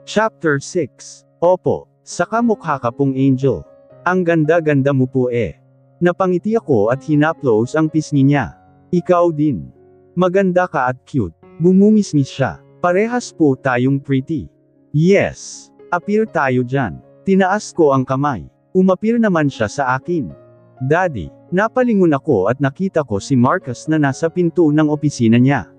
Chapter 6. Opo, saka mukha ka pong angel. Ang ganda-ganda mo po eh. Napangiti ako at hinaplos ang pisngi niya. Ikaw din. Maganda ka at cute. Bumungisngis siya. Parehas po tayong pretty. Yes. Appear tayo dyan. Tinaas ko ang kamay. Umapir naman siya sa akin. Daddy, napalingon ako at nakita ko si Marcus na nasa pinto ng opisina niya.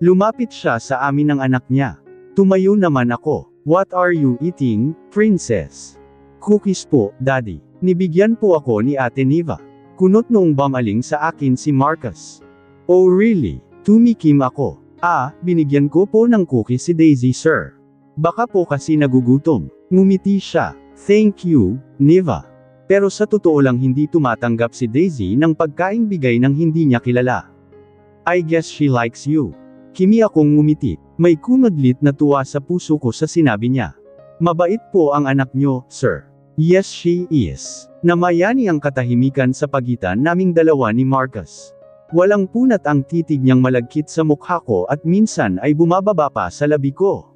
Lumapit siya sa amin ng anak niya. Tumayo naman ako. What are you eating, princess? Cookies po, daddy. Nibigyan po ako ni Ate Neva. Kunot noong bumaling sa akin si Marcus. Oh really? Tumikim ako. Binigyan ko po ng cookies si Daisy sir. Baka po kasi nagugutom. Ngumiti siya. Thank you, Neva. Pero sa totoo lang hindi tumatanggap si Daisy ng pagkaing bigay ng hindi niya kilala. I guess she likes you. Kimi akong ngumiti. May kumadlit na tuwa sa puso ko sa sinabi niya. Mabait po ang anak niyo, sir. Yes she is. Namayani ang katahimikan sa pagitan naming dalawa ni Marcus. Walang punat ang titig niyang malagkit sa mukha ko at minsan ay bumababa pa sa labi ko.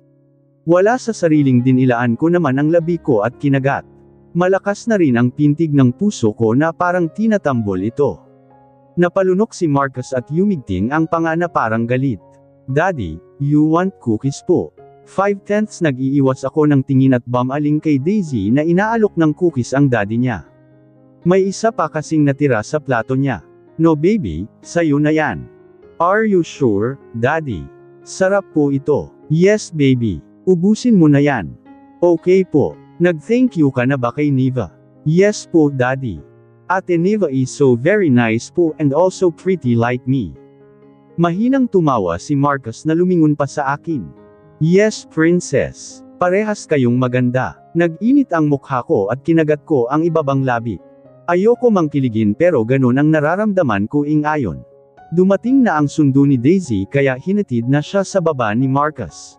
Wala sa sariling dinilaan ko naman ang labi ko at kinagat. Malakas na rin ang pintig ng puso ko na parang tinatambol ito. Napalunok si Marcus at yumigting ang panga na parang galit. Daddy, you want cookies po? 5/10 nag-iiwas ako ng tingin at bumaling kay Daisy na inaalok ng cookies ang daddy niya. May isa pa kasing natira sa plato niya. No baby, sayo na yan. Are you sure, daddy? Sarap po ito. Yes baby. Ubusin mo na yan. Okay po. Nag-thank you ka na ba kay Neva? Yes po daddy. Ate Neva is so very nice po and also pretty like me. Mahinang tumawa si Marcus na lumingon pa sa akin. Yes princess. Parehas kayong maganda. Nag-init ang mukha ko at kinagat ko ang ibabang labi. Ayoko mang kiligin pero ganun ang nararamdaman ko ayon. Dumating na ang sundo ni Daisy kaya hinatid na siya sa baba ni Marcus.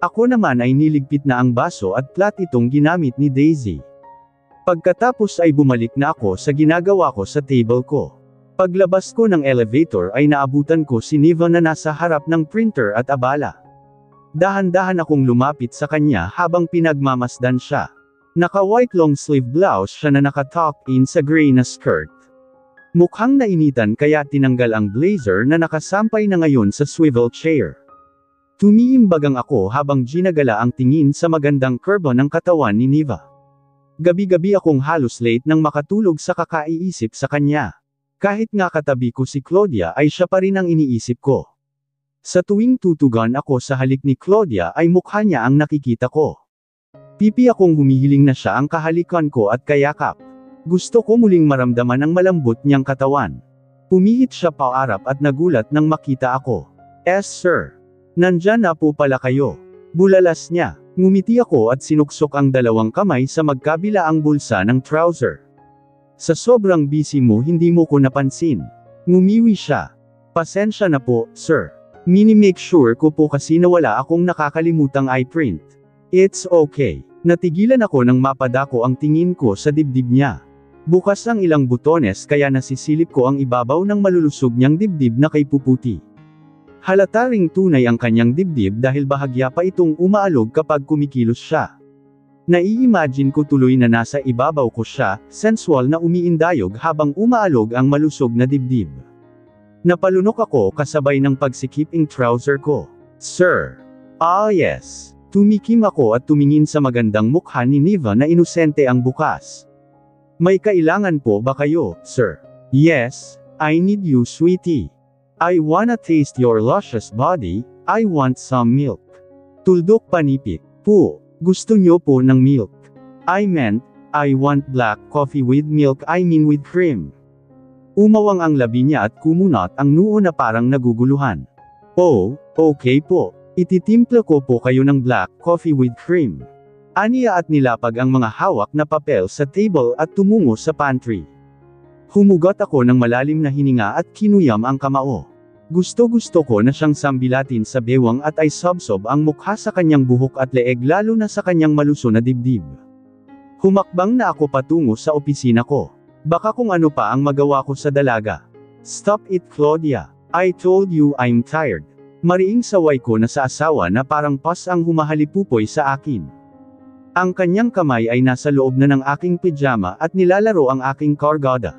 Ako naman ay niligpit na ang baso at plat itong ginamit ni Daisy. Pagkatapos ay bumalik na ako sa ginagawa ko sa table ko. Paglabas ko ng elevator ay naabutan ko si Neva na nasa harap ng printer at abala. Dahan-dahan akong lumapit sa kanya habang pinagmamasdan siya. Naka-white long sleeve blouse siya na naka-tuck-in sa gray na skirt. Mukhang nainitan kaya tinanggal ang blazer na nakasampay na ngayon sa swivel chair. Tumiimbagang ako habang ginagala ang tingin sa magandang kurbo ng katawan ni Neva. Gabi-gabi akong halos late nang makatulog sa kakaiisip sa kanya. Kahit nga katabi ko si Claudia ay siya pa rin ang iniisip ko. Sa tuwing tutugan ako sa halik ni Claudia ay mukha niya ang nakikita ko. Pipi akong humihiling na siya ang kahalikan ko at kayakap. Gusto ko muling maramdaman ang malambot niyang katawan. Pumihit siya paarap at nagulat nang makita ako. Yes sir. Nandyan na po pala kayo. Bulalas niya. Ngumiti ako at sinuksok ang dalawang kamay sa magkabilaang bulsa ng trouser. Sa sobrang busy mo hindi mo ko napansin. Ngumiwi siya. Pasensya na po, sir. Mini-make sure ko po kasi na wala akong nakakalimutang eye print. It's okay. Natigilan ako nang mapadako ang tingin ko sa dibdib niya. Bukas ang ilang butones kaya nasisilip ko ang ibabaw ng malulusog niyang dibdib na kay puputi. Halata ring tunay ang kanyang dibdib dahil bahagya pa itong umaalog kapag kumikilos siya. Nai-imagine ko tuloy na nasa ibabaw ko siya, sensual na umiindayog habang umaalog ang malusog na dibdib. Napalunok ako kasabay ng pagsikip ng trouser ko. Sir. Yes. Tumikim ako at tumingin sa magandang mukha ni Neva na inosente ang bukas. May kailangan po ba kayo, sir? Yes, I need you sweetie. I wanna taste your luscious body, I want some milk. Tuldok panipik. Po. Gusto nyo po ng milk. I want black coffee with milk with cream. Umawang ang labi niya at kumunat ang noo na parang naguguluhan. Oh, okay po. Ititimpla ko po kayo ng black coffee with cream. Aniya at nilapag ang mga hawak na papel sa table at tumungo sa pantry. Humugot ako ng malalim na hininga at kinuyam ang kamao. Gusto-gusto ko na siyang sambilatin sa bewang at ay sobsob ang mukha sa kanyang buhok at leeg lalo na sa kanyang maluso na dibdib. Humakbang na ako patungo sa opisina ko. Baka kung ano pa ang magawa ko sa dalaga. Stop it Claudia. I told you I'm tired. Mariing saway ko na sa asawa na parang pas ang humahalipupoy sa akin. Ang kanyang kamay ay nasa loob na ng aking pijama at nilalaro ang aking kargada.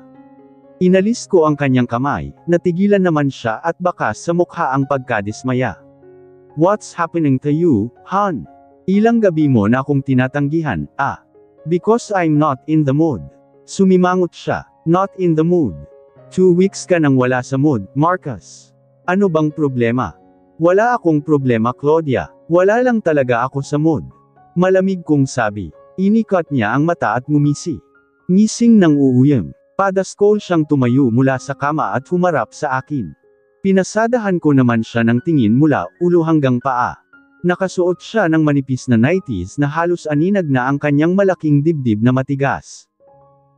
Inalis ko ang kanyang kamay, natigilan naman siya at bakas sa mukha ang pagkadismaya. What's happening to you, hon? Ilang gabi mo na akong tinatanggihan, ah? Because I'm not in the mood. Sumimangot siya, not in the mood. 2 weeks ka nang wala sa mood, Marcus. Ano bang problema? Wala akong problema, Claudia. Wala lang talaga ako sa mood. Malamig kong sabi. Inikat niya ang mata at ngumisi. Ngising ng uuyam. Padaskol siyang tumayo mula sa kama at humarap sa akin. Pinasadahan ko naman siya ng tingin mula ulo hanggang paa. Nakasuot siya ng manipis na nighties na halos aninag na ang kanyang malaking dibdib na matigas.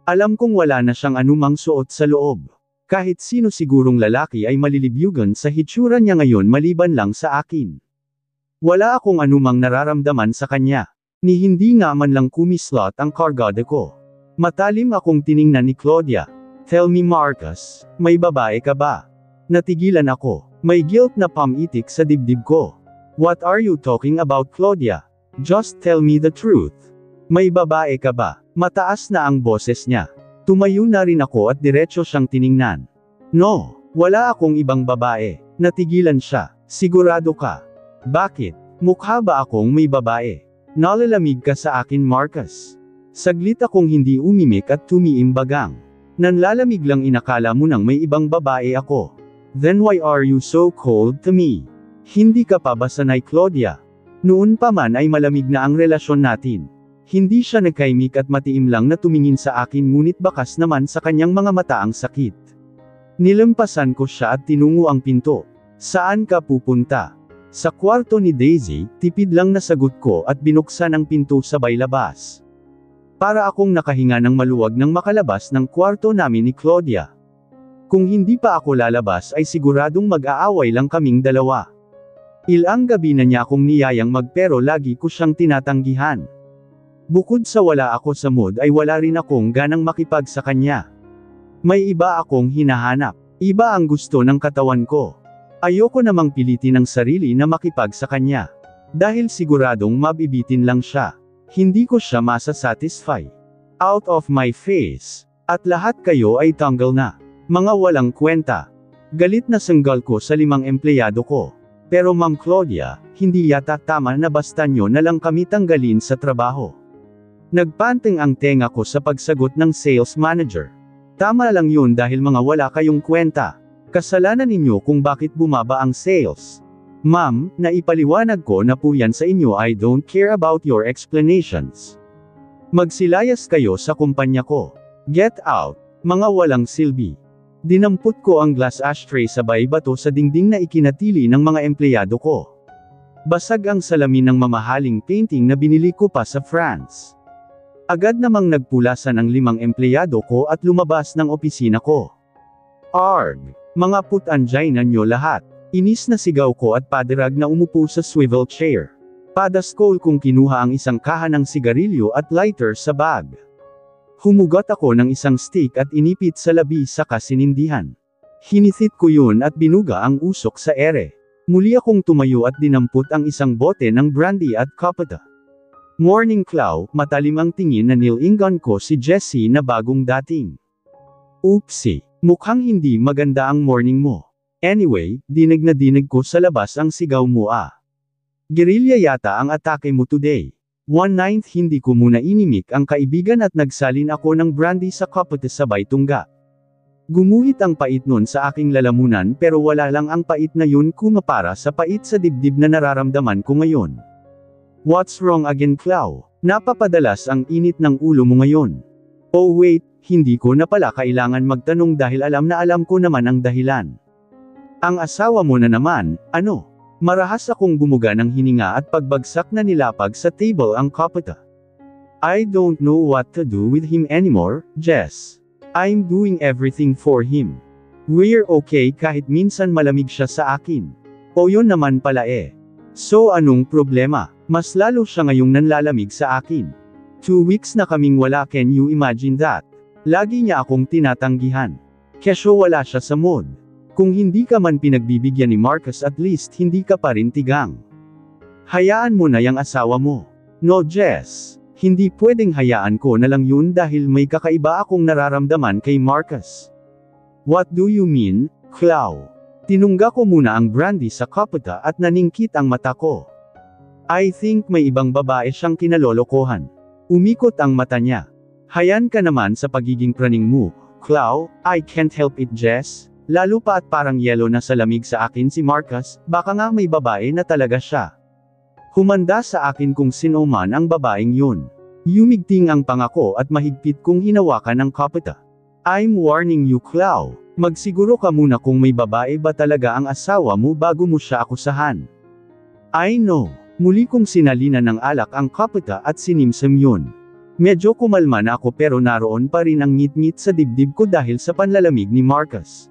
Alam kong wala na siyang anumang suot sa loob. Kahit sino sigurong lalaki ay malilibyugan sa hitsura niya ngayon maliban lang sa akin. Wala akong anumang nararamdaman sa kanya. Ni hindi nga man lang kumislot ang kargada ko. Matalim akong tiningnan ni Claudia. Tell me Marcus, may babae ka ba? Natigilan ako. May guilt na pamitik sa dibdib ko. What are you talking about, Claudia? Just tell me the truth. May babae ka ba? Mataas na ang boses niya. Tumayo na rin ako at diretso siyang tiningnan. No, wala akong ibang babae. Natigilan siya. Sigurado ka? Bakit? Mukha ba akong may babae? Nalalamig ka sa akin, Marcus. Saglit akong hindi umimik at tumiimbagang. Nanlalamig lang inakala mo nang may ibang babae ako. Then why are you so cold to me? Hindi ka pa ba sanay, Claudia? Noon pa man ay malamig na ang relasyon natin. Hindi siya nagkaimik at matiim lang na tumingin sa akin ngunit bakas naman sa kanyang mga mata ang sakit. Nilampasan ko siya at tinungo ang pinto. Saan ka pupunta? Sa kwarto ni Daisy, tipid lang na sagot ko at binuksan ang pinto sabay labas. Para akong nakahinga ng maluwag nang makalabas ng kwarto namin ni Claudia. Kung hindi pa ako lalabas ay siguradong mag-aaway lang kaming dalawa. Ilang gabi na niya akong niyayang magpero lagi ko siyang tinatanggihan. Bukod sa wala ako sa mood ay wala rin akong ganang makipag sa kanya. May iba akong hinahanap. Iba ang gusto ng katawan ko. Ayoko namang pilitin ang sarili na makipag sa kanya. Dahil siguradong mabibitin lang siya. Hindi ko siya masasatisfy. Out of my face. At lahat kayo ay tanggal na. Mga walang kwenta. Galit na sanggal ko sa 5 empleyado ko. Pero Ma'am Claudia, hindi yata tama na basta nyo na lang kami tanggalin sa trabaho. Nagpanting ang tenga ko sa pagsagot ng sales manager. Tama lang yun dahil mga wala kayong kwenta. Kasalanan ninyo kung bakit bumaba ang sales. Ma'am, naipaliwanag ko na po yan sa inyo. I don't care about your explanations. Magsilayas kayo sa kumpanya ko. Get out, mga walang silbi. Dinampot ko ang glass ashtray sabay bato sa dingding na ikinatili ng mga empleyado ko. Basag ang salamin ng mamahaling painting na binili ko pa sa France. Agad namang nagpulasan ang 5 empleyado ko at lumabas ng opisina ko. Arg! Mga put-angina nyo lahat. Inis na sigaw ko at padirag na umupo sa swivel chair. Padaskol kong kinuha ang isang kaha ng sigarilyo at lighter sa bag. Humugot ako ng isang stick at inipit sa labi sa kasinindihan. Hinithit ko yun at binuga ang usok sa ere. Muli akong tumayo at dinampot ang isang bote ng brandy at kapata. Morning Clow, matalim ang tingin na nilingan ko si Jessie na bagong dating. Oopsie, mukhang hindi maganda ang morning mo. Anyway, dinig na dinig ko sa labas ang sigaw mo ah. Guerrilla yata ang atake mo today. 1/9 hindi ko muna inimik ang kaibigan at nagsalin ako ng brandy sa kapate sabay tungga. Gumuhit ang pait nun sa aking lalamunan pero wala lang ang pait na yun kumapara sa pait sa dibdib na nararamdaman ko ngayon. What's wrong again, Clow? Napapadalas ang init ng ulo mo ngayon. Oh wait, hindi ko na pala kailangan magtanong dahil alam na alam ko naman ang dahilan. Ang asawa mo na naman, ano? Marahas akong bumuga ng hininga at pagbagsak na nilapag sa table ang kapata. I don't know what to do with him anymore, Jess. I'm doing everything for him. We're okay kahit minsan malamig siya sa akin. O yun naman pala eh. So anong problema? Mas lalo siya ngayong nanlalamig sa akin. 2 weeks na kaming wala, can you imagine that? Lagi niya akong tinatanggihan. Kesyo wala siya sa mood. Kung hindi ka man pinagbibigyan ni Marcus at least hindi ka pa rin tigang. Hayaan mo na yang asawa mo. No Jess. Hindi pwedeng hayaan ko na lang yun dahil may kakaiba akong nararamdaman kay Marcus. What do you mean, Clau? Tinungga ko muna ang brandy sa kapata at naningkit ang mata ko. I think may ibang babae siyang kinalolokohan. Umikot ang mata niya. Hayan ka naman sa pagiging praning mo, Clau. I can't help it, Jess. Lalo pa at parang yelo na sa lamig sa akin si Marcus, baka nga may babae na talaga siya. Humanda sa akin kung sino man ang babaeng yun. Yumigting ang pangako at mahigpit kong hinawakan ang kapata. I'm warning you, Clau. Magsiguro ka muna kung may babae ba talaga ang asawa mo bago mo siya akusahan. I know. Muli kong sinalina ng alak ang kapata at sinimsim yun. Medyo kumalma na ako pero naroon pa rin ang ngit-ngit sa dibdib ko dahil sa panlalamig ni Marcus.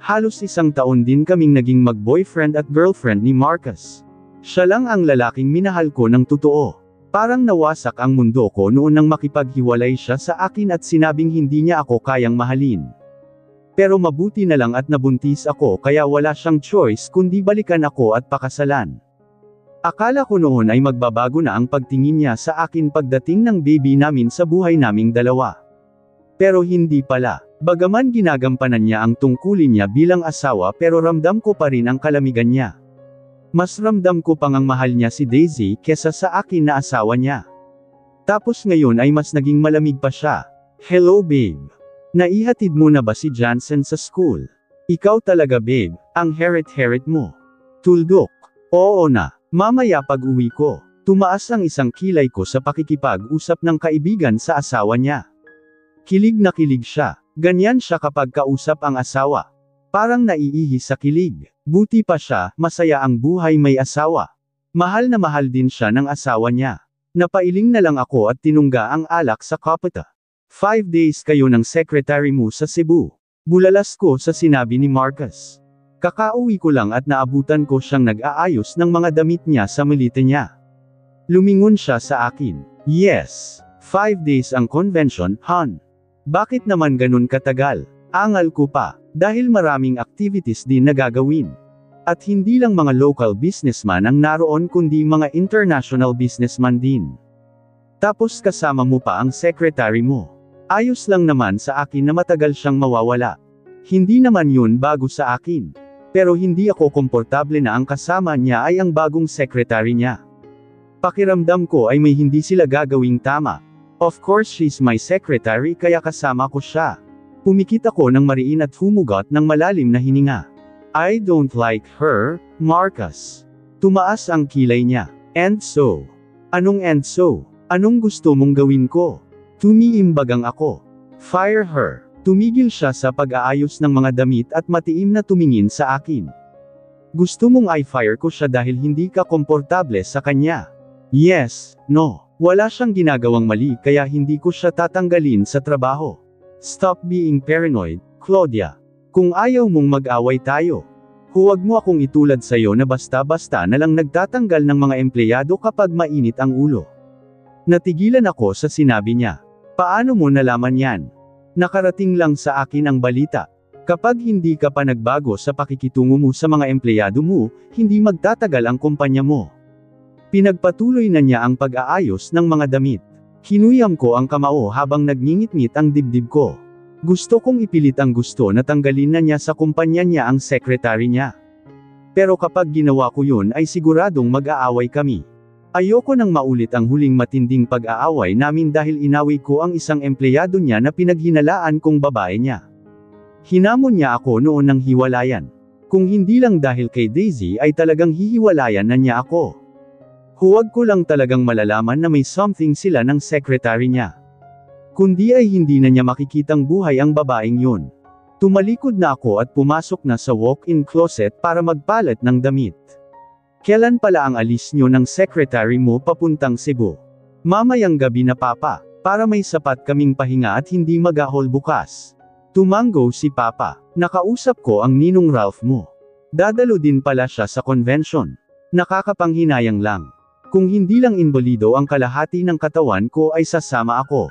Halos 1 taon din kaming naging mag-boyfriend at girlfriend ni Marcus. Siya lang ang lalaking minahal ko ng totoo. Parang nawasak ang mundo ko noon nang makipaghiwalay siya sa akin at sinabing hindi niya ako kayang mahalin. Pero mabuti na lang at nabuntis ako kaya wala siyang choice kundi balikan ako at pakasalan. Akala ko noon ay magbabago na ang pagtingin niya sa akin pagdating ng baby namin sa buhay naming dalawa. Pero hindi pala. Bagaman ginagampanan niya ang tungkulin niya bilang asawa pero ramdam ko pa rin ang kalamigan niya. Mas ramdam ko pang ang mahal niya si Daisy kesa sa akin na asawa niya. Tapos ngayon ay mas naging malamig pa siya. Hello babe. Naihatid mo na ba si Johnson sa school? Ikaw talaga babe, ang heret-heret mo. Tuldok. Oo na, mamaya pag-uwi ko. Tumaas ang isang kilay ko sa pakikipag-usap ng kaibigan sa asawa niya. Kilig na kilig siya. Ganyan siya kapag kausap ang asawa. Parang naiihi sa kilig. Buti pa siya, masaya ang buhay may asawa. Mahal na mahal din siya ng asawa niya. Napailing na lang ako at tinungga ang alak sa kapata. 5 days kayo ng secretary mo sa Cebu. Bulalas ko sa sinabi ni Marcus. Kakauwi ko lang at naabutan ko siyang nag-aayos ng mga damit niya sa malita niya. Lumingon siya sa akin. Yes, 5 days ang convention, hon. Bakit naman ganun katagal? Angal ko pa, dahil maraming activities din na gagawin. At hindi lang mga local businessman ang naroon kundi mga international businessman din. Tapos kasama mo pa ang secretary mo. Ayos lang naman sa akin na matagal siyang mawawala. Hindi naman yun bago sa akin. Pero hindi ako komportable na ang kasama niya ay ang bagong secretary niya. Pakiramdam ko ay may hindi sila gagawing tama. Of course she's my secretary kaya kasama ko siya. Pumikit ako ng mariin at humugot ng malalim na hininga. I don't like her, Marcus. Tumaas ang kilay niya. And so? Anong and so? Anong gusto mong gawin ko? Tumiimbagang ako. Fire her. Tumigil siya sa pag-aayos ng mga damit at matiim na tumingin sa akin. Gusto mong i-fire ko siya dahil hindi ka komportable sa kanya? Yes, no. Wala siyang ginagawang mali kaya hindi ko siya tatanggalin sa trabaho. Stop being paranoid, Claudia. Kung ayaw mong mag-away tayo, huwag mo akong itulad sa'yo na basta-basta na lang nagtatanggal ng mga empleyado kapag mainit ang ulo. Natigilan ako sa sinabi niya. Paano mo nalaman yan? Nakarating lang sa akin ang balita. Kapag hindi ka pa nagbago sa pakikitungo mo sa mga empleyado mo, hindi magtatagal ang kumpanya mo. Pinagpatuloy na niya ang pag-aayos ng mga damit. Hinuyam ko ang kamao habang nagngingit-ngit ang dibdib ko. Gusto kong ipilit ang gusto na tanggalin na niya sa kumpanya niya ang secretary niya. Pero kapag ginawa ko yun ay siguradong mag-aaway kami. Ayoko nang maulit ang huling matinding pag-aaway namin dahil inawi ko ang isang empleyado niya na pinaghinalaan kong babae niya. Hinamon niya ako noon ng hiwalayan. Kung hindi lang dahil kay Daisy ay talagang hihiwalayan na niya ako. Huwag ko lang talagang malalaman na may something sila ng secretary niya. Kundi ay hindi na niya makikitang buhay ang babaeng yun. Tumalikod na ako at pumasok na sa walk-in closet para magpalit ng damit. Kailan pala ang alis nyo ng secretary mo papuntang Cebu? Mamayang gabi na papa, para may sapat kaming pahinga at hindi mag-ahol bukas. Tumanggo si papa. Nakausap ko ang ninong Ralph mo. Dadalo din pala siya sa convention. Nakakapanghinayang lang. Kung hindi lang inbalido ang kalahati ng katawan ko ay sasama ako.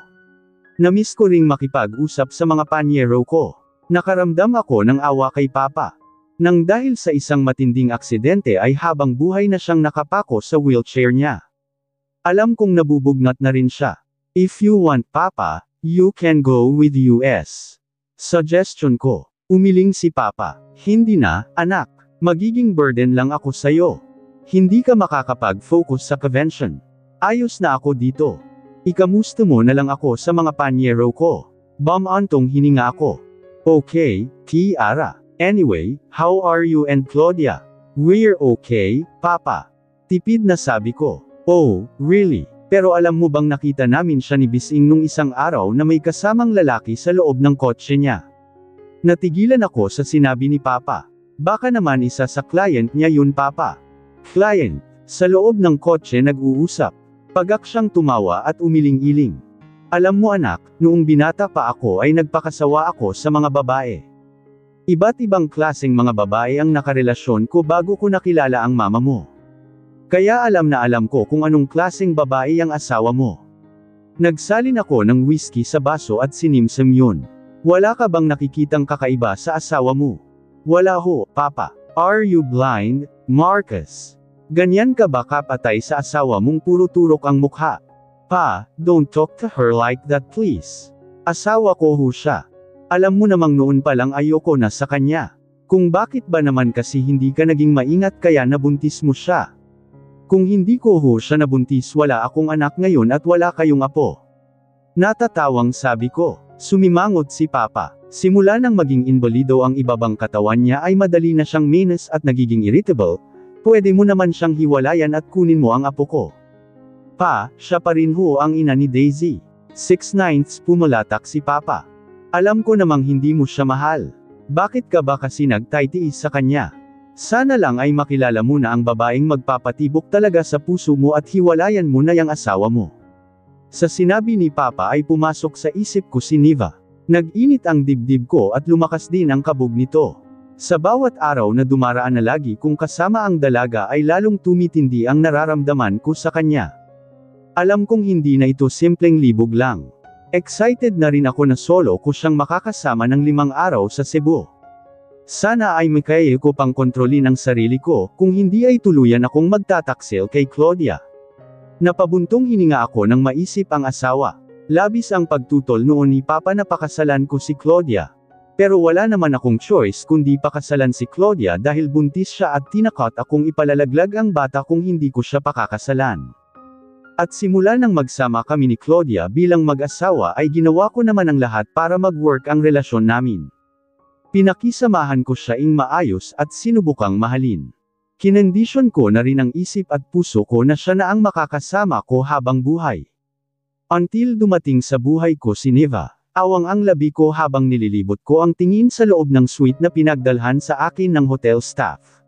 Namiss ko ring makipag-usap sa mga panyero ko. Nakaramdam ako ng awa kay Papa. Nang dahil sa isang matinding aksidente ay habang buhay na siyang nakapako sa wheelchair niya. Alam kong nabubugnat na rin siya. If you want Papa, you can go with US. Suggestion ko. Umiling si Papa. Hindi na, anak. Magiging burden lang ako sa'yo. Hindi ka makakapag-focus sa convention. Ayos na ako dito. Ikamusta mo na lang ako sa mga panyero ko. Bumantong hininga ako. Okay, Tiara. Anyway, how are you and Claudia? We're okay, Papa. Tipid na sabi ko. Oh, really? Pero alam mo bang nakita namin siya ni Bising nung isang araw na may kasamang lalaki sa loob ng kotse niya? Natigilan ako sa sinabi ni Papa. Baka naman isa sa client niya yun, Papa. Client, sa loob ng kotse nag-uusap. Pagak siyang tumawa at umiling-iling. Alam mo anak, noong binata pa ako ay nagpakasawa ako sa mga babae. Iba't ibang klaseng mga babae ang nakarelasyon ko bago ko nakilala ang mama mo. Kaya alam na alam ko kung anong klaseng babae ang asawa mo. Nagsalin ako ng whiskey sa baso at sinimsim yun. Wala ka bang nakikitang kakaiba sa asawa mo? Wala ho, Papa. Are you blind, Marcus? Ganyan ka ba kapatay sa asawa mong puro turok ang mukha? Pa, don't talk to her like that please. Asawa ko ho siya. Alam mo namang noon pa lang ayoko na sa kanya. Kung bakit ba naman kasi hindi ka naging maingat kaya nabuntis mo siya? Kung hindi ko ho siya nabuntis wala akong anak ngayon at wala kayong apo. Natatawang sabi ko. Sumimangot si Papa. Simula nang maging invalido ang ibabang katawan niya ay madali na siyang minus at nagiging irritable. Pwede mo naman siyang hiwalayan at kunin mo ang apo ko. Pa, siya pa rin ho ang ina ni Daisy. 6/9 pumalatak si Papa. Alam ko namang hindi mo siya mahal. Bakit ka ba kasi nagtitiis sa kanya? Sana lang ay makilala mo na ang babaeng magpapatibok talaga sa puso mo at hiwalayan mo na yang asawa mo. Sa sinabi ni Papa ay pumasok sa isip ko si Niva. Nag-init ang dibdib ko at lumakas din ang kabog nito. Sa bawat araw na dumaraan na lagi kung kasama ang dalaga ay lalong tumitindi ang nararamdaman ko sa kanya. Alam kong hindi na ito simpleng libog lang. Excited na rin ako na solo ko siyang makakasama ng 5 araw sa Cebu. Sana ay makaya ko pang kontrolin ang sarili ko, kung hindi ay tuluyan akong magtataksil kay Claudia. Napabuntong hininga ako nang maisip ang asawa. Labis ang pagtutol noon ni Papa na pakasalan ko si Claudia. Pero wala naman akong choice kundi pakasalan si Claudia dahil buntis siya at tinakot akong ipalalaglag ang bata kung hindi ko siya pakakasalan. At simula nang magsama kami ni Claudia bilang mag-asawa ay ginawa ko naman ang lahat para mag-work ang relasyon namin. Pinakisamahan ko siya ing maayos at sinubukang mahalin. Kinondisyon ko na rin ang isip at puso ko na siya na ang makakasama ko habang buhay. Until dumating sa buhay ko si Neva, awang ang labi ko habang nililibot ko ang tingin sa loob ng suite na pinagdalhan sa akin ng hotel staff.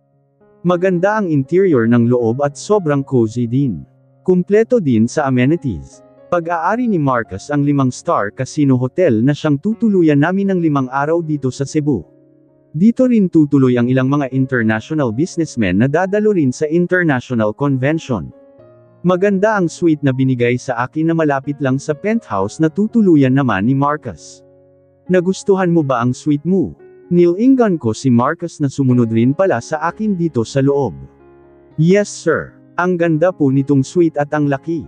Maganda ang interior ng loob at sobrang cozy din. Kumpleto din sa amenities. Pag-aari ni Marcus ang 5-star casino hotel na siyang tutuluyan namin ng 5 araw dito sa Cebu. Dito rin tutuloy ang ilang mga international businessmen na dadalo rin sa international convention. Maganda ang suite na binigay sa akin na malapit lang sa penthouse na tutuluyan naman ni Marcus. Nagustuhan mo ba ang suite mo? Nilingan ko si Marcus na sumunod rin pala sa akin dito sa loob. Yes sir. Ang ganda po nitong suite at ang laki.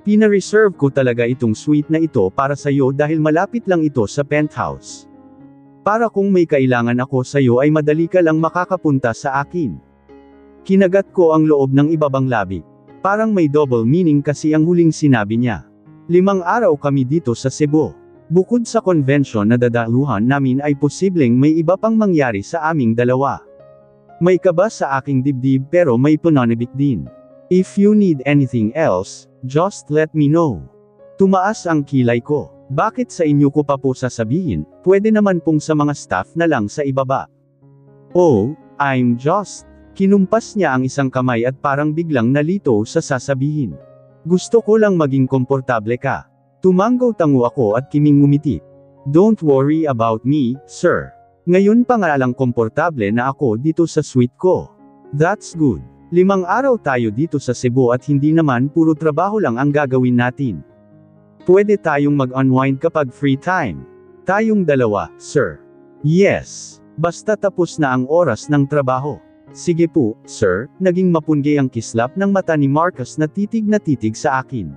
Pina-reserve ko talaga itong suite na ito para sa iyo dahil malapit lang ito sa penthouse. Para kung may kailangan ako sa iyo ay madali ka lang makakapunta sa akin. Kinagat ko ang loob ng ibabang labi. Parang may double meaning kasi ang huling sinabi niya. 5 araw kami dito sa Cebu. Bukod sa convention na dadaluhan namin ay posibleng may iba pang mangyari sa aming dalawa. May kaba sa aking dibdib pero may pananabik din. If you need anything else, just let me know. Tumaas ang kilay ko. Bakit sa inyo ko pa po sasabihin, pwede naman pong sa mga staff na lang sa ibaba. Oh, I'm just. Kinumpas niya ang isang kamay at parang biglang nalito sa sasabihin. Gusto ko lang maging komportable ka. Tumanggaw-tango ako at kiming ngumiti. Don't worry about me, sir. Ngayon pa nga lang komportable na ako dito sa suite ko. That's good. 5 araw tayo dito sa Cebu at hindi naman puro trabaho lang ang gagawin natin. Pwede tayong mag-unwind kapag free time. Tayong dalawa, sir. Yes. Basta tapos na ang oras ng trabaho. Sige po, sir. Naging mapunggay ang kislap ng mata ni Marcus na titig sa akin.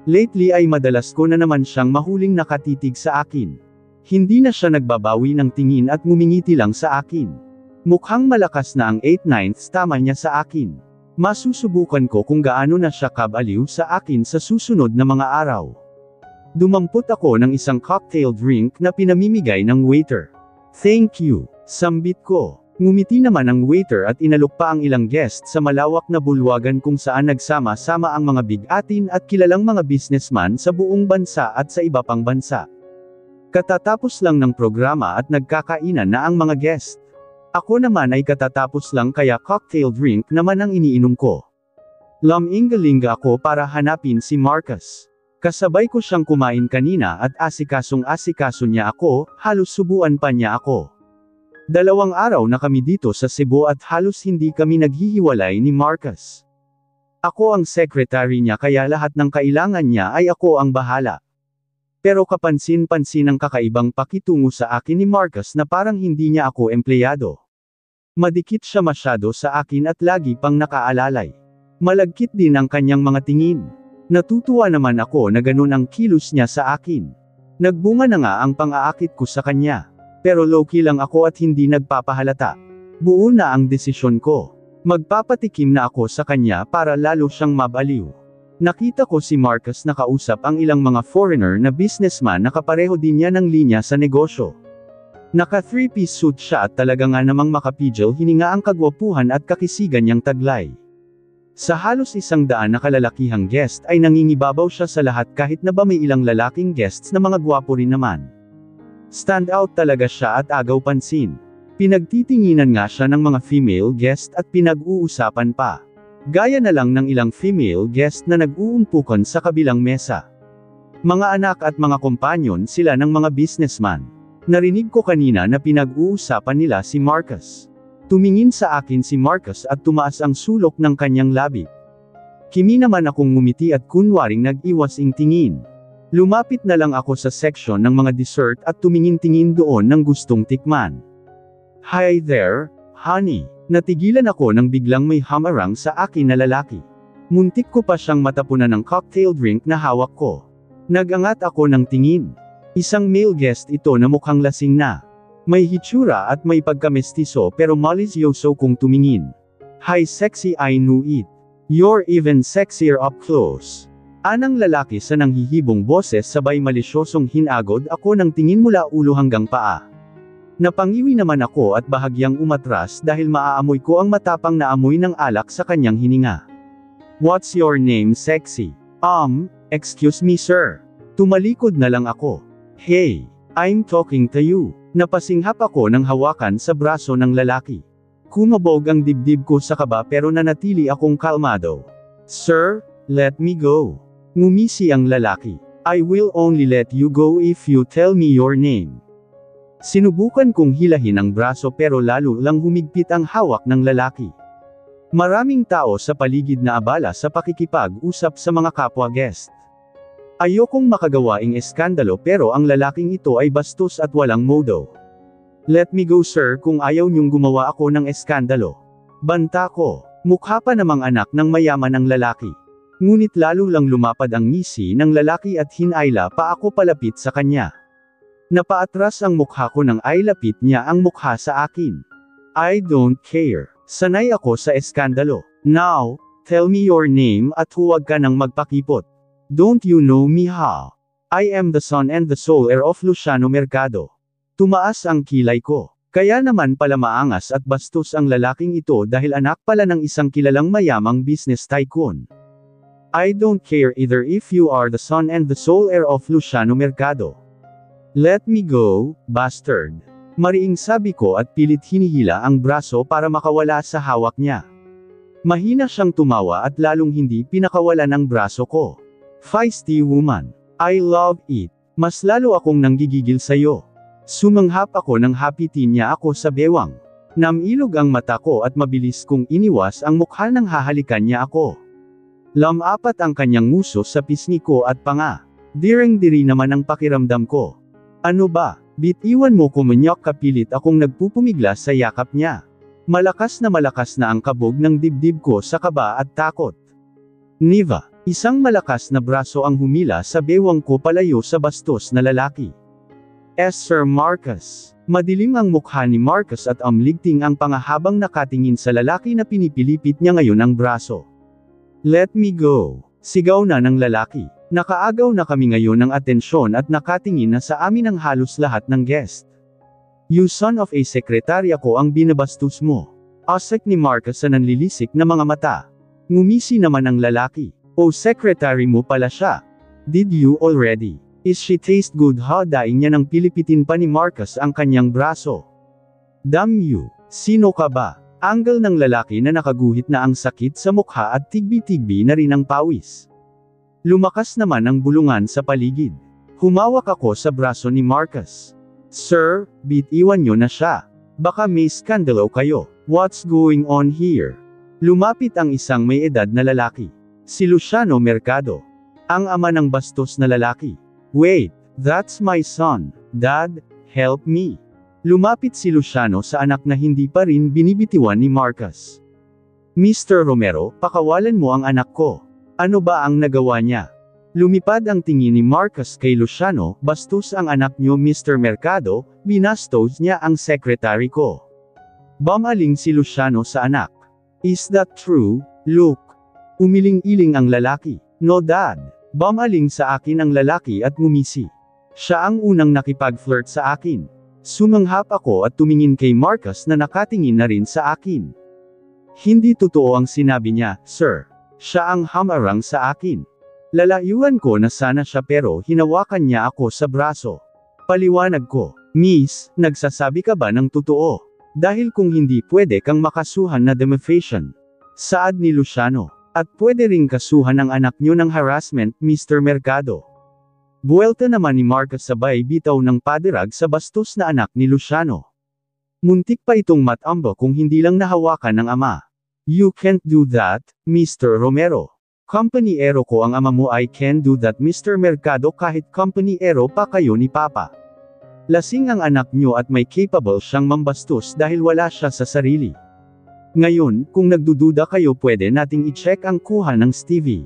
Lately ay madalas ko na naman siyang mahuling nakatitig sa akin. Hindi na siya nagbabawi ng tingin at ngumingiti lang sa akin. Mukhang malakas na ang 8/9 tama niya sa akin. Masusubukan ko kung gaano na siya kabaliw sa akin sa susunod na mga araw. Dumampot ako ng isang cocktail drink na pinamimigay ng waiter. Thank you, sambit ko. Ngumiti naman ang waiter at inalok pa ang ilang guest sa malawak na bulwagan kung saan nagsama-sama ang mga bigatin at kilalang mga businessman sa buong bansa at sa iba pang bansa. Katatapos lang ng programa at nagkakainan na ang mga guest. Ako naman ay katatapos lang kaya cocktail drink naman ang iniinom ko. Lumingalinga ako para hanapin si Marcus. Kasabay ko siyang kumain kanina at asikasong-asikaso niya ako, halos subuan pa niya ako. 2 araw na kami dito sa Cebu at halos hindi kami naghihiwalay ni Marcus. Ako ang secretary niya kaya lahat ng kailangan niya ay ako ang bahala. Pero kapansin-pansin ang kakaibang pakitungo sa akin ni Marcus na parang hindi niya ako empleyado. Madikit siya masyado sa akin at lagi pang nakaalalay. Malagkit din ang kanyang mga tingin. Natutuwa naman ako na ganun ang kilos niya sa akin. Nagbunga na nga ang pang-aakit ko sa kanya. Pero low-key lang ako at hindi nagpapahalata. Buo na ang desisyon ko. Magpapatikim na ako sa kanya para lalo siyang mabaliw. Nakita ko si Marcus na kausap ang ilang mga foreigner na businessman na kapareho din niya ng linya sa negosyo. Naka 3-piece suit siya at talaga nga namang makapidyo hininga ang kagwapuhan at kakisigan niyang taglay. Sa halos 100 na kalalakihang guest ay nangingibabaw siya sa lahat kahit na ba may ilang lalaking guests na mga gwapo rin naman. Stand out talaga siya at agaw pansin. Pinagtitinginan nga siya ng mga female guest at pinag-uusapan pa. Gaya na lang ng ilang female guest na nag-uumpukan sa kabilang mesa. Mga anak at mga kompanyon sila ng mga businessman. Narinig ko kanina na pinag-uusapan nila si Marcus. Tumingin sa akin si Marcus at tumaas ang sulok ng kanyang labi. Kimi naman akong ngumiti at kunwaring nag-iwas ing tingin. Lumapit na lang ako sa section ng mga dessert at tumingin-tingin doon ng gustong tikman. Hi there, honey. Natigilan ako nang biglang may hamarang sa akin na lalaki. Muntik ko pa siyang matapunan ng cocktail drink na hawak ko. Nagangat ako ng tingin. Isang male guest ito na mukhang lasing na. May hitsura at may pagkamestiso pero malisyoso kung tumingin. Hi sexy, I knew it. You're even sexier up close. Anang lalaki sa nanghihibong boses sabay malisyosong hinagod ako ng tingin mula ulo hanggang paa. Napangiwi naman ako at bahagyang umatras dahil maaamoy ko ang matapang na amoy ng alak sa kanyang hininga. What's your name, sexy? Excuse me sir. Tumalikod na lang ako. Hey, I'm talking to you. Napasinghap ako ng hawakan sa braso ng lalaki. Kumabog ang dibdib ko sa kaba pero nanatili akong kalmado. Sir, let me go. Ngumisi ang lalaki. I will only let you go if you tell me your name. Sinubukan kong hilahin ang braso pero lalo lang humigpit ang hawak ng lalaki. Maraming tao sa paligid na abala sa pakikipag-usap sa mga kapwa guest. Ayokong makagawaing eskandalo pero ang lalaking ito ay bastos at walang modo. Let me go sir kung ayaw niyong gumawa ako ng eskandalo. Banta ko. Mukha pa namang anak ng mayaman ang lalaki. Ngunit lalo lang lumapad ang ngisi ng lalaki at hinayla pa ako palapit sa kanya. Napaatras ang mukha ko nang aylapit niya ang mukha sa akin. I don't care. Sanay ako sa eskandalo. Now, tell me your name at huwag ka nang magpakipot. Don't you know me ha? I am the son and the soul heir of Luciano Mercado. Tumaas ang kilay ko. Kaya naman pala maangas at bastos ang lalaking ito dahil anak pala ng isang kilalang mayamang business tycoon. I don't care either if you are the son and the soul heir of Luciano Mercado. Let me go, bastard. Mariing sabi ko at pilit hinihila ang braso para makawala sa hawak niya. Mahina siyang tumawa at lalong hindi pinakawalan ang braso ko. Feisty woman. I love it. Mas lalo akong nanggigigil sayo. Sumanghap ako nang hapitin niya ako sa bewang. Namilog ang mata ko at mabilis kong iniwas ang mukha nang hahalikan niya ako. Lamapat ang kanyang nguso sa pisngi ko at panga. Direng-diri naman ang pakiramdam ko. Ano ba? Bitiwan mo ko manyak, kapilit akong nagpupumigla sa yakap niya. Malakas na ang kabog ng dibdib ko sa kaba at takot. Niva, isang malakas na braso ang humila sa bewang ko palayo sa bastos na lalaki. Sir Marcus. Madilim ang mukha ni Marcus at amligting ang panga habang nakatingin sa lalaki na pinipilipit niya ngayon ang braso. Let me go. Sigaw na ng lalaki. Nakaagaw na kami ngayon ng atensyon at nakatingin na sa amin ang halos lahat ng guest. You son of a sekretarya ko ang binabastos mo. Asik ni Marcus sa nanlilisik na mga mata. Ngumisi naman ang lalaki. O secretary mo pala siya. Did you already? Is she taste good ha? Daing niya nang pilipitin pa ni Marcus ang kanyang braso. Damn you. Sino ka ba? Angle ng lalaki na nakaguhit na ang sakit sa mukha at tigbi-tigbi na rin ang pawis. Lumakas naman ang bulungan sa paligid. Humawak ako sa braso ni Marcus. Sir, bitiwan nyo na siya. Baka may skandalo kayo. What's going on here? Lumapit ang isang may edad na lalaki. Si Luciano Mercado. Ang ama ng bastos na lalaki. Wait, that's my son. Dad, help me. Lumapit si Luciano sa anak na hindi pa rin binibitiwan ni Marcus. Mr. Romero, pakawalan mo ang anak ko. Ano ba ang nagawa niya? Lumipad ang tingin ni Marcus kay Luciano, bastos ang anak niyo Mr. Mercado, binastos niya ang secretary ko. Bumaling si Luciano sa anak. Is that true, Luke? Umiling-iling ang lalaki. No dad. Bumaling sa akin ang lalaki at ngumisi. Siya ang unang nakipag-flirt sa akin. Sumanghap ako at tumingin kay Marcus na nakatingin na rin sa akin. Hindi totoo ang sinabi niya, sir. Siya ang hamarang sa akin. Lalayuan ko na sana siya pero hinawakan niya ako sa braso. Paliwanag ko, Miss, nagsasabi ka ba ng totoo? Dahil kung hindi pwede kang makasuhan na defamation. Saad ni Luciano. At pwede ring kasuhan ang anak niyo ng harassment, Mr. Mercado. Buwelta naman ni Marcus sabay bitaw ng padirag sa bastos na anak ni Luciano. Muntik pa itong matamba kung hindi lang nahawakan ng ama. You can't do that, Mr. Romero. Company ero ko ang ama mo. I can do that Mr. Mercado kahit company ero pa kayo ni Papa. Lasing ang anak niyo at may capable siyang mambastos dahil wala siya sa sarili. Ngayon, kung nagdududa kayo pwede nating i-check ang kuha ng Stevie.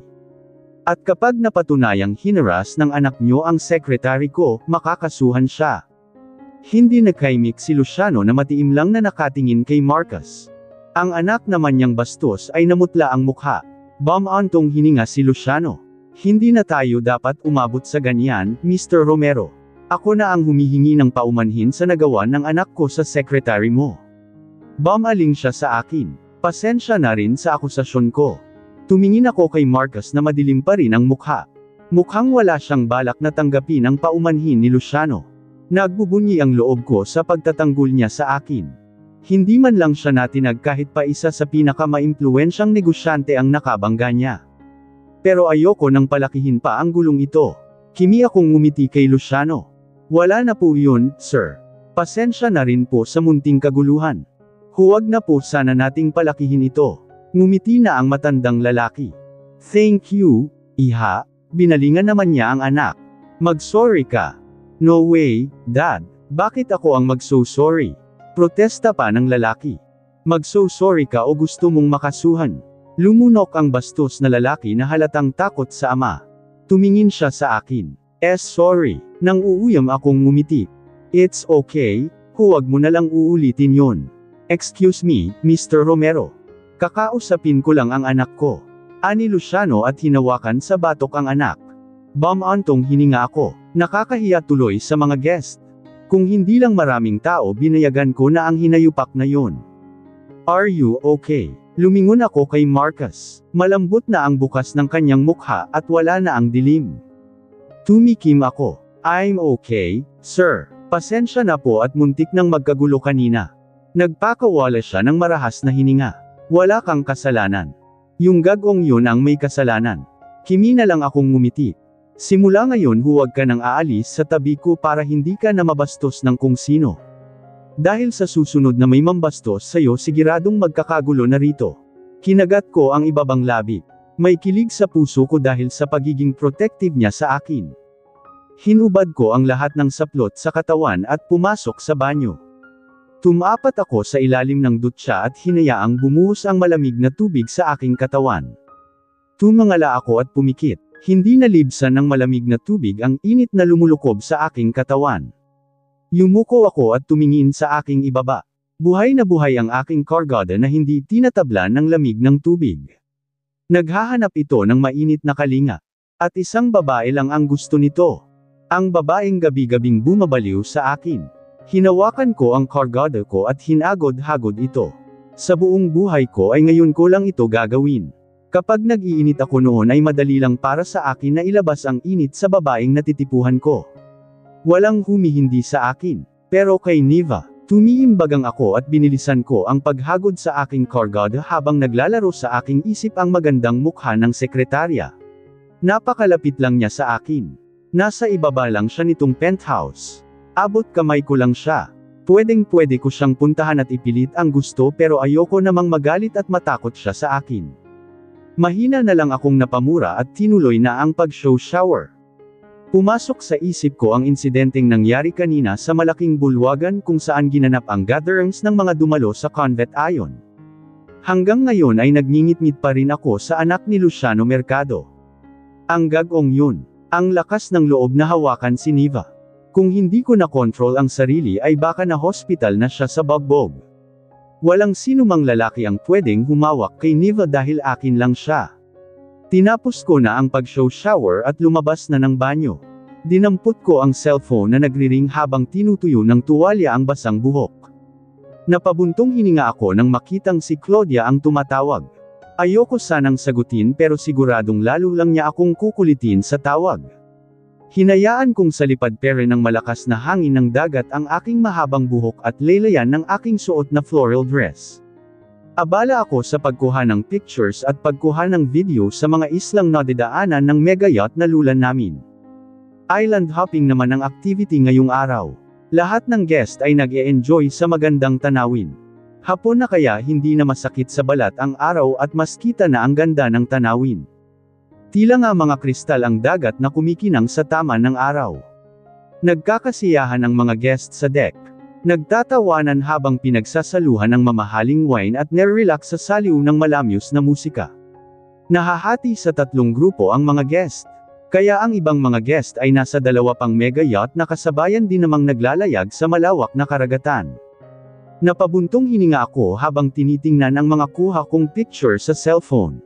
At kapag napatunayang hinaras ng anak niyo ang secretary ko, makakasuhan siya. Hindi nagkaimik si Luciano na matiim lang na nakatingin kay Marcus. Ang anak naman niyang bastos ay namutla ang mukha. Bumantong hininga si Luciano. Hindi na tayo dapat umabot sa ganyan, Mr. Romero. Ako na ang humihingi ng paumanhin sa nagawa ng anak ko sa secretary mo. Bumaling siya sa akin. Pasensya na rin sa akusasyon ko. Tumingin ako kay Marcus na madilim pa rin ang mukha. Mukhang wala siyang balak na tanggapin ang paumanhin ni Luciano. Nagbubunyi ang loob ko sa pagtatanggol niya sa akin. Hindi man lang siya natinag kahit pa isa sa pinakamaimpluwensyang negosyante ang nakabangga niya. Pero ayoko nang palakihin pa ang gulong ito. Kimi akong ngumiti kay Luciano. Wala na po yun, sir. Pasensya na rin po sa munting kaguluhan. Huwag na po sana nating palakihin ito. Ngumiti na ang matandang lalaki. Thank you, iha. Binalingan naman niya ang anak. Mag-sorry ka. No way, dad. Bakit ako ang mag-so-sorry? Protesta pa ng lalaki. Mag-so-sorry ka o gusto mong makasuhan? Lumunok ang bastos na lalaki na halatang takot sa ama. Tumingin siya sa akin. Sorry. Nang uuyam akong ngumiti. It's okay, huwag mo na lang uulitin yon. Excuse me, Mr. Romero. Kakausapin ko lang ang anak ko. Ani Luciano at hinawakan sa batok ang anak. Bumantong hininga ako. Nakakahiya tuloy sa mga guest. Kung hindi lang maraming tao binayagan ko na ang hinayupak na yon. Are you okay? Lumingon ako kay Marcus. Malambot na ang bukas ng kanyang mukha at wala na ang dilim. Tumikim ako. I'm okay, sir. Pasensya na po at muntik nang magkagulo kanina. Nagpakawala siya ng marahas na hininga. Wala kang kasalanan. Yung gagong yun ang may kasalanan. Kimi na lang akong ngumiti. Simula ngayon huwag ka nang aalis sa tabi ko para hindi ka na mabastos ng kung sino. Dahil sa susunod na may mambastos sa'yo siguradong magkakagulo na rito. Kinagat ko ang ibabang labi. May kilig sa puso ko dahil sa pagiging protective niya sa akin. Hinubad ko ang lahat ng saplot sa katawan at pumasok sa banyo. Tumapat ako sa ilalim ng dutya at hinayaang bumuhos ang malamig na tubig sa aking katawan. Tumangala ako at pumikit. Hindi nalibsan ng malamig na tubig ang init na lumulukob sa aking katawan. Yumuko ako at tumingin sa aking ibaba. Buhay na buhay ang aking kargada na hindi tinatablan ng lamig ng tubig. Naghahanap ito ng mainit na kalinga. At isang babae lang ang gusto nito. Ang babaeng gabi-gabing bumabaliw sa akin. Hinawakan ko ang kargada ko at hinagod-hagod ito. Sa buong buhay ko ay ngayon ko lang ito gagawin. Kapag nag-iinit ako noon ay madali lang para sa akin na ilabas ang init sa babaeng natitipuhan ko. Walang humihindi sa akin. Pero kay Neva, tumiimbagang ako at binilisan ko ang paghagod sa aking kargada habang naglalaro sa aking isip ang magandang mukha ng sekretarya. Napakalapit lang niya sa akin. Nasa ibaba lang siya nitong penthouse. Abot kamay ko lang siya. Pwedeng-pwede ko siyang puntahan at ipilit ang gusto pero ayoko namang magalit at matakot siya sa akin. Mahina na lang akong napamura at tinuloy na ang pag-show shower. Pumasok sa isip ko ang insidenteng nangyari kanina sa malaking bulwagan kung saan ginanap ang gatherings ng mga dumalo sa Convet Ion. Hanggang ngayon ay nagngingit-ngit pa rin ako sa anak ni Luciano Mercado. Ang gagong yun. Ang lakas ng loob na hawakan si Neva. Kung hindi ko na-control ang sarili ay baka na-hospital na siya sa bagbog. Walang sinumang lalaki ang pwedeng humawak kay Neva dahil akin lang siya. Tinapos ko na ang pag-show shower at lumabas na ng banyo. Dinampot ko ang cellphone na nagriring habang tinutuyo ng tuwalya ang basang buhok. Napabuntong hininga ako nang makitang si Claudia ang tumatawag. Ayoko sanang sagutin pero siguradong lalo lang niya akong kukulitin sa tawag. Hinayaan kong salipad-pere ng malakas na hangin ng dagat ang aking mahabang buhok at laylayan ng aking suot na floral dress. Abala ako sa pagkuha ng pictures at pagkuha ng video sa mga islang nadidaanan ng mega yacht na lulan namin. Island hopping naman ang activity ngayong araw. Lahat ng guest ay nag-e-enjoy sa magandang tanawin. Hapon na kaya hindi na masakit sa balat ang araw at mas kita na ang ganda ng tanawin. Tila nga mga kristal ang dagat na kumikinang sa tama ng araw. Nagkakasiyahan ang mga guest sa deck. Nagtatawanan habang pinagsasaluhan ng mamahaling wine at nare-relax sa saliw ng malamyos na musika. Nahahati sa 3 grupo ang mga guest. Kaya ang ibang mga guest ay nasa 2 pang mega yacht na kasabayan din namang naglalayag sa malawak na karagatan. Napabuntong hininga ako habang tinitingnan ang mga kuha kong picture sa cellphone.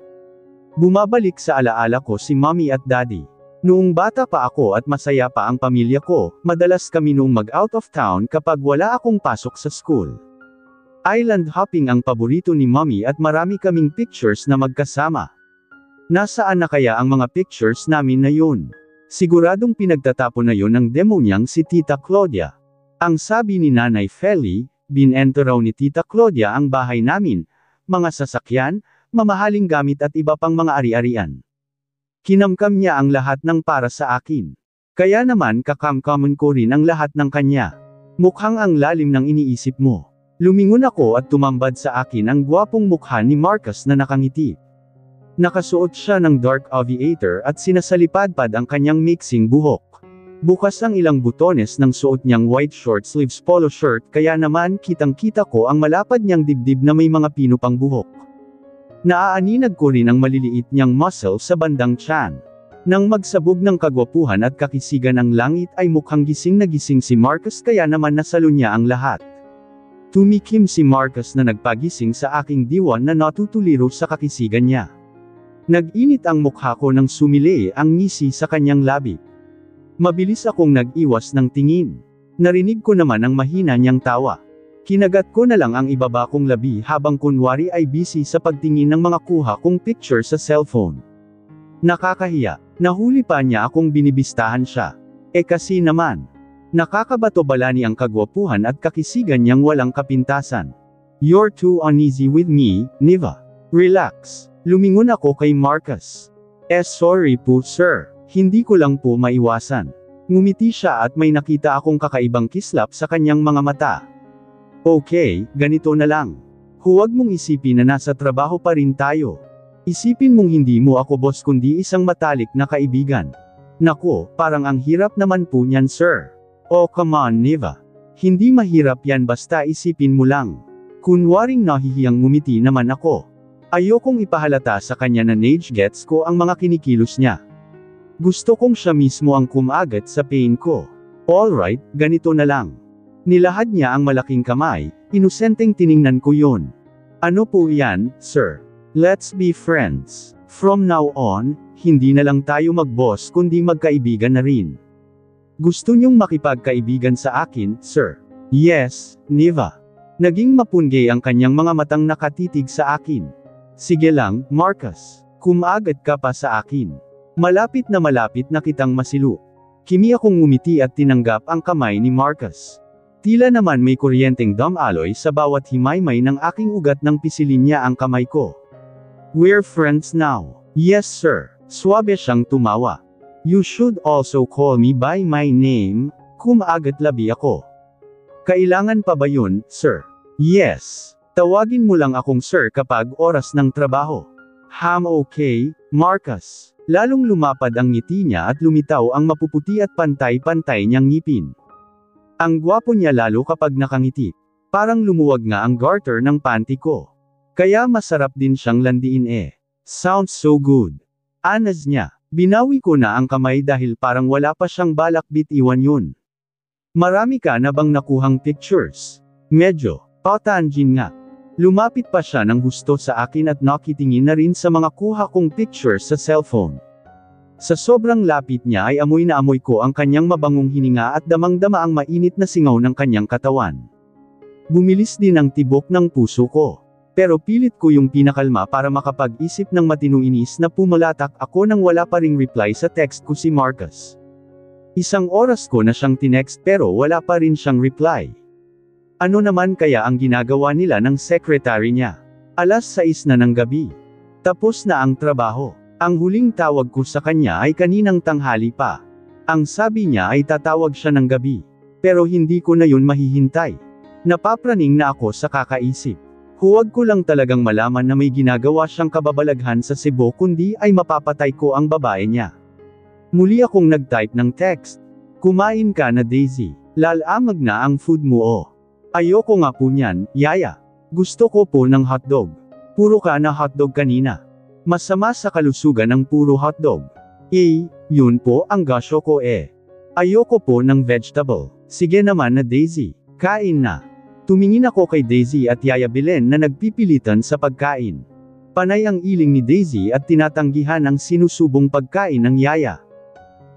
Bumabalik sa alaala ko si mommy at daddy. Noong bata pa ako at masaya pa ang pamilya ko, madalas kami noong mag-out of town kapag wala akong pasok sa school. Island hopping ang paborito ni mommy at marami kaming pictures na magkasama. Nasaan na kaya ang mga pictures namin na yun? Siguradong pinagtatapon na yun ng demonyang si Tita Claudia. Ang sabi ni Nanay Feli, binento raw ni Tita Claudia ang bahay namin, mga sasakyan, mamahaling gamit at iba pang mga ari-arian. Kinamkam niya ang lahat ng para sa akin. Kaya naman kakamkaman ko rin ang lahat ng kanya. Mukhang ang lalim ng iniisip mo. Lumingon ako at tumambad sa akin ang gwapong mukha ni Marcus na nakangiti. Nakasuot siya ng dark aviator at sinasalipadpad ang kanyang mixing buhok. Bukas ang ilang butones ng suot niyang white short sleeves polo shirt kaya naman kitang-kita ko ang malapad niyang dibdib na may mga pinupang buhok. Naaaninag ko rin ang maliliit niyang muscle sa bandang tiyan. Nang magsabog ng kagwapuhan at kakisigan ng langit ay mukhang gising na gising si Marcus kaya naman nasalo niya ang lahat. Tumikim si Marcus na nagpagising sa aking diwan na natutuliro sa kakisigan niya. Nag-init ang mukha ko nang sumili ang ngisi sa kanyang labi. Mabilis akong nag-iwas ng tingin. Narinig ko naman ang mahina niyang tawa. Kinagat ko na lang ang ibaba kong labi habang kunwari ay busy sa pagtingin ng mga kuha kong picture sa cellphone. Nakakahiya. Nahuli pa niya akong binibistahan siya. Kasi naman. Nakakabato-balani ang kagwapuhan at kakisigan niyang walang kapintasan. You're too uneasy with me, Neva. Relax. Lumingon ako kay Marcus. Sorry po sir. Hindi ko lang po maiwasan. Ngumiti siya at may nakita akong kakaibang kislap sa kanyang mga mata. Okay, ganito na lang. Huwag mong isipin na nasa trabaho pa rin tayo. Isipin mong hindi mo ako boss kundi isang matalik na kaibigan. Naku, parang ang hirap naman po niyan sir. Oh come on Neva. Hindi mahirap yan basta isipin mo lang. Kunwaring nahihiyang ngumiti naman ako. Ayokong ipahalata sa kanya na gets ko ang mga kinikilos niya. Gusto kong siya mismo ang kumagat sa pain ko. Alright, ganito na lang. Nilahad niya ang malaking kamay, inosenteng tiningnan ko yun. Ano po yan, sir? Let's be friends. From now on, hindi na lang tayo mag-boss kundi magkaibigan na rin. Gusto niyong makipagkaibigan sa akin, sir? Yes, Neva. Naging mapunggay ang kanyang mga matang nakatitig sa akin. Sige lang, Marcus. Kumagat ka pa sa akin. Malapit na kitang masilu. Kimi akong ngumiti at tinanggap ang kamay ni Marcus. Tila naman may kuryenteng dumaloy sa bawat himaymay ng aking ugat nang pisilin niya ang kamay ko. We're friends now. Yes sir. Suabe siyang tumawa. You should also call me by my name, kumagat labi ako. Kailangan pa ba yun, sir? Yes. Tawagin mo lang akong sir kapag oras ng trabaho. Okay, Marcus. Lalong lumapad ang ngiti niya at lumitaw ang mapuputi at pantay-pantay niyang ngipin. Ang gwapo niya lalo kapag nakangiti. Parang lumuwag nga ang garter ng panty ko. Kaya masarap din siyang landiin eh. Sounds so good. Anas niya. Binawi ko na ang kamay dahil parang wala pa siyang balak bitiwan yun. Marami ka na bang nakuhang pictures? Medyo. Patanjin nga. Lumapit pa siya ng husto sa akin at nakitingin na rin sa mga kuha kong pictures sa cellphone. Sa sobrang lapit niya ay amoy na amoy ko ang kanyang mabangong hininga at damang-dama ang mainit na singaw ng kanyang katawan. Bumilis din ang tibok ng puso ko. Pero pilit ko yung pinakalma para makapag-isip ng matinong inis na pumalatak ako nang wala pa ring reply sa text ko si Marcus. Isang oras ko na siyang tinext pero wala pa rin siyang reply. Ano naman kaya ang ginagawa nila ng secretary niya? 6:00 na ng gabi. Tapos na ang trabaho. Ang huling tawag ko sa kanya ay kaninang tanghali pa. Ang sabi niya ay tatawag siya ng gabi. Pero hindi ko na yun mahihintay. Napapraning na ako sa kakaisip. Huwag ko lang talagang malaman na may ginagawa siyang kababalaghan sa Cebu kundi ay mapapatay ko ang babae niya. Muli akong nag-type ng text. Kumain ka na Daisy. Lalamag na ang food mo oh. Ayoko nga po niyan, yaya. Gusto ko po ng hotdog. Puro ka na hotdog kanina. Masama sa kalusugan ang puro hotdog. Yun po ang gasyo ko eh. Ayoko po ng vegetable. Sige naman na Daisy. Kain na. Tumingin ako kay Daisy at Yaya Belen na nagpipilitan sa pagkain. Panay ang iling ni Daisy at tinatanggihan ang sinusubong pagkain ng Yaya.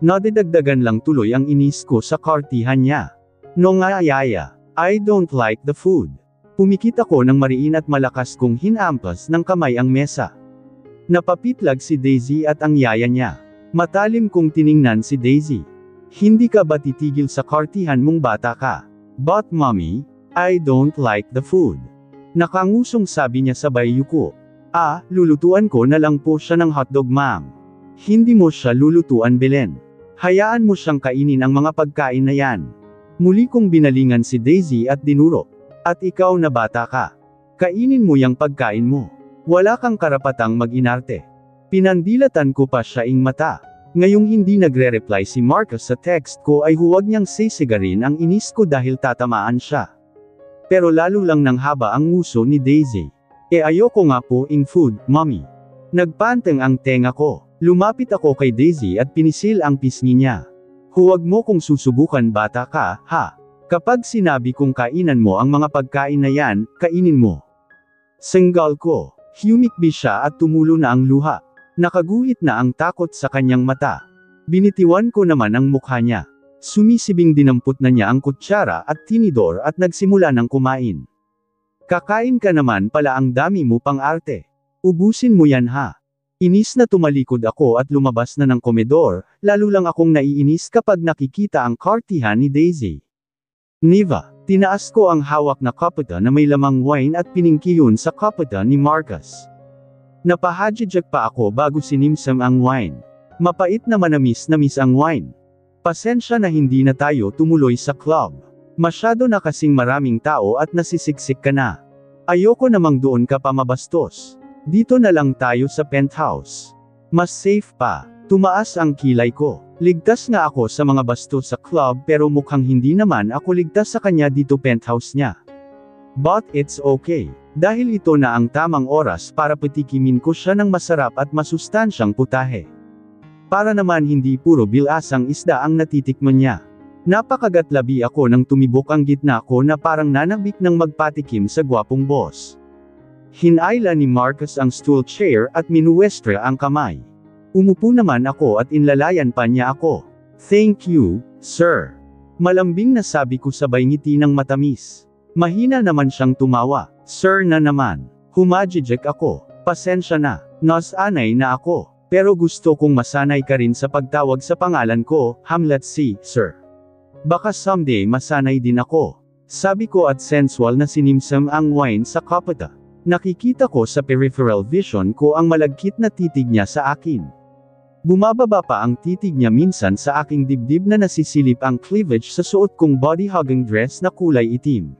Nadidagdagan lang tuloy ang inis ko sa kartihan niya. No nga Yaya, I don't like the food. Pumikit ako ng mariin at malakas kong hinampas ng kamay ang mesa. Napapitlag si Daisy at ang Yaya niya. Matalim kong tiningnan si Daisy. Hindi ka ba titigil sa kartihan mong bata ka? But mommy, I don't like the food. Nakangusong sabi niya sabay yuko. Lulutuan ko na lang po siya ng hotdog ma'am. Hindi mo siya lulutuan Belen. Hayaan mo siyang kainin ang mga pagkain na yan. Muli kong binalingan si Daisy at dinuro. At ikaw na bata ka. Kainin mo yang pagkain mo. Wala kang karapatang mag-inarte. Pinandilatan ko pa siya ing mata. Ngayong hindi nagre-reply si Marcus sa text ko ay huwag niyang sisigarin ang inis ko dahil tatamaan siya. Pero lalo lang ng haba ang nguso ni Daisy. Ayoko nga po ing food, mommy. Nagpanteng ang tenga ko. Lumapit ako kay Daisy at pinisil ang pisngi niya. Huwag mo kong susubukan bata ka, ha? Kapag sinabi kong kainan mo ang mga pagkain na yan, kainin mo. Senggal ko. Humikbi siya at tumulo na ang luha. Nakaguhit na ang takot sa kanyang mata. Binitiwan ko naman ang mukha niya. Sumisibing dinampot na niya ang kutsara at tinidor at nagsimula ng kumain. Kakain ka naman pala ang dami mo pang arte. Ubusin mo yan ha. Inis na tumalikod ako at lumabas na ng komedor, lalo lang akong naiinis kapag nakikita ang kartihan ni Daisy. Neva, tinaas ko ang hawak na kapata na may lamang wine at piningkiyon sa kapata ni Marcus. Napahadjadjak pa ako bago sinimsam ang wine. Mapait na manamis ang wine. Pasensya na hindi na tayo tumuloy sa club. Masyado na kasing maraming tao at nasisiksik ka na. Ayoko namang doon ka pa mabastos. Dito na lang tayo sa penthouse. Mas safe pa. Tumaas ang kilay ko. Ligtas nga ako sa mga bastos sa club pero mukhang hindi naman ako ligtas sa kanya dito penthouse niya. But it's okay. Dahil ito na ang tamang oras para patikimin ko siya ng masarap at masustansyang putahe. Para naman hindi puro bilasang isda ang natitikman niya. Napakagatlabi ako nang tumibok ang gitna ko na parang nanabik ng magpatikim sa gwapong boss. Hinayla ni Marcus ang stool chair at minuwestra ang kamay. Umupo naman ako at inlalayan pa niya ako. Thank you, sir. Malambing na sabi ko sabay ngiti ng matamis. Mahina naman siyang tumawa. Sir na naman. Humajijek ako. Pasensya na. Nasanay na ako. Pero gusto kong masanay ka rin sa pagtawag sa pangalan ko, Hamlet C, sir. Baka someday masanay din ako. Sabi ko at sensual na sinimsam ang wine sa kapata. Nakikita ko sa peripheral vision ko ang malagkit na titig niya sa akin. Bumababa pa ang titig niya minsan sa aking dibdib na nasisilip ang cleavage sa suot kong body-hugging dress na kulay itim.